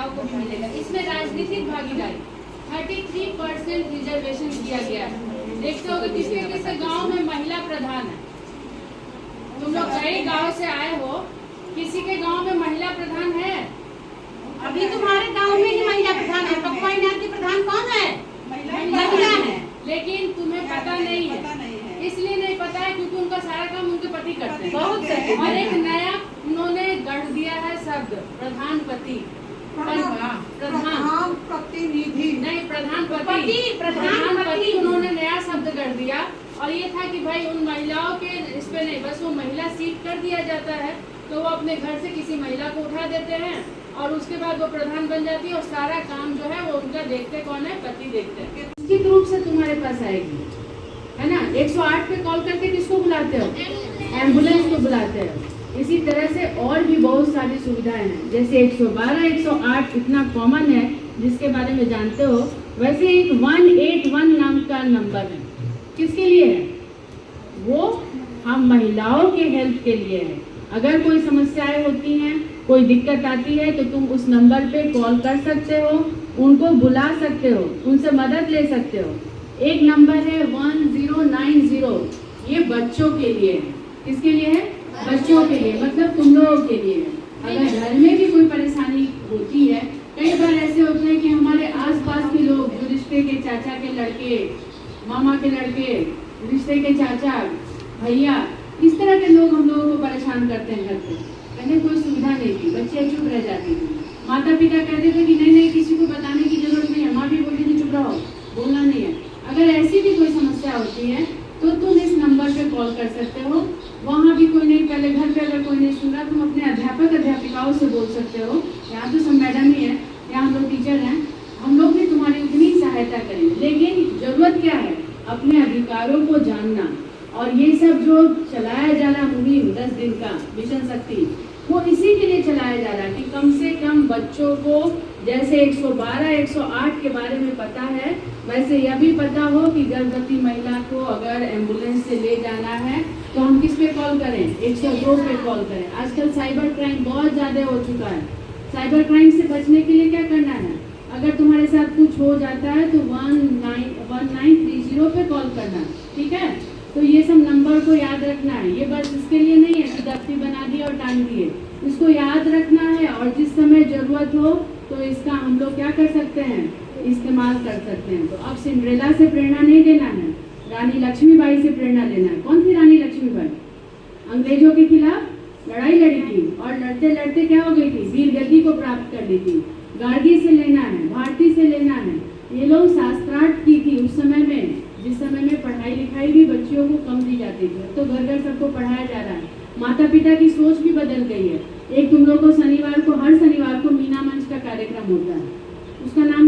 महिलाओं को भी मिलेगा। इसमें राजनीतिक भागीदारी 33% रिजर्वेशन दिया गया है। देखते हो किसके किसके गांव में महिला प्रधान है। तुम लोग कई गांव से आए हो, किसी के गांव में महिला प्रधान है? अभी तुम्हारे गांव में ही महिला प्रधान है। पकवाईनाथ की प्रधान कौन है? महिला है। लेकिन तुम्हें पता नहीं है। इसलिए नहीं पता है क्योंकि उनका सारा काम उनके पति करते हैं। बहुत सही। और एक नया उन्होंने गढ़ दिया है शब्द प्रधानपति। प्रधान प्रतिनिधि नहीं, प्रधानपति उन्होंने नया शब्द कर दिया। और ये था कि भाई उन महिलाओं के इस पे नहीं, बस वो महिला सीट कर दिया जाता है तो वो अपने घर से किसी महिला को उठा देते हैं और उसके बाद वो प्रधान बन जाती है और सारा काम जो है वो उनका देखते कौन है? पति देखते हैं। निश्चित रूप से तुम्हारे पास आएगी, है ना। 108 पे कॉल करके किसको बुलाते हो? एम्बुलेंस को बुलाते हो। इसी तरह से और भी बहुत सारी सुविधाएं हैं, जैसे 112, 108 इतना कॉमन है जिसके बारे में जानते हो। वैसे एक 181 नाम का नंबर है, किसके लिए है? वो हम महिलाओं के हेल्प के लिए है। अगर कोई समस्याएं होती हैं, कोई दिक्कत आती है तो तुम उस नंबर पे कॉल कर सकते हो, उनको बुला सकते हो, उनसे मदद ले सकते हो। एक नंबर है 1090, ये बच्चों के लिए है। किसके लिए है? बच्चों के लिए, मतलब तुम लोगों के लिए है। अगर घर में भी कोई परेशानी होती है, कई बार ऐसे होते हैं कि हमारे आसपास के लोग, जो रिश्ते के चाचा के लड़के, मामा के लड़के, रिश्ते के चाचा, भैया, इस तरह के लोग हम लोगों को परेशान करते हैं घर पे। पहले कोई सुविधा नहीं थी, बच्चे चुप रह जाती थी। माता पिता कहते थे कि नहीं किसी को बताने की जरूरत नहीं है। माँ भी बोलती थी चुप रहो, बोलना नहीं है। अगर ऐसी भी कोई समस्या होती है तो तुम इस नंबर पे कॉल कर सकते हो। वहाँ भी कोई नहीं, पहले घर पे अगर कोई नहीं सुन रहा, तुम अपने अध्यापक अध्यापिकाओं से बोल सकते हो। यहाँ तो सब मैडम ही है, यहाँ हम लोग टीचर हैं, हम लोग भी तुम्हारी उतनी सहायता करेंगे। लेकिन जरूरत क्या है? अपने अधिकारों को जानना। और ये सब जो चलाया जा रहा मुहिम 10 दिन का मिशन शक्ति, वो इसी के लिए चलाया जा रहा है कि कम से कम बच्चों को जैसे 112, 108 के बारे में पता है, वैसे यह भी पता हो कि गर्भवती महिला को अगर एम्बुलेंस से ले जाना है तो हम किस पे कॉल करें? 102 पे कॉल करें। आजकल साइबर क्राइम बहुत ज़्यादा हो चुका है। साइबर क्राइम से बचने के लिए क्या करना है? अगर तुम्हारे साथ कुछ हो जाता है तो 1930 पे कॉल करना, ठीक है। तो ये सब नंबर को याद रखना है। ये बस इसके लिए नहीं है कि दफ्ती बना दिए और टांग दिए, इसको याद रखना है। और जिस समय जरूरत हो तो इसका हम लोग क्या कर सकते हैं? इस्तेमाल कर सकते हैं। तो अब सिंड्रेला से प्रेरणा नहीं लेना है, रानी लक्ष्मीबाई से प्रेरणा लेना है। कौन थी रानी लक्ष्मीबाई? अंग्रेजों के खिलाफ लड़ाई लड़ी थी और लड़ते लड़ते क्या हो गई थी? वीर गद्दी को प्राप्त कर ली थी। गार्गी से लेना है, भारती से लेना है। ये लोग शास्त्रार्थ की थी उस समय में, जिस समय में पढ़ाई लिखाई भी बच्चियों को कम दी जाती थी। तो घर घर सबको पढ़ाया जा रहा है। माता पिता की सोच भी बदल गई है। एक तुम लोग को हर शनिवार को मीना मंच का कार्यक्रम होता है, उसका नाम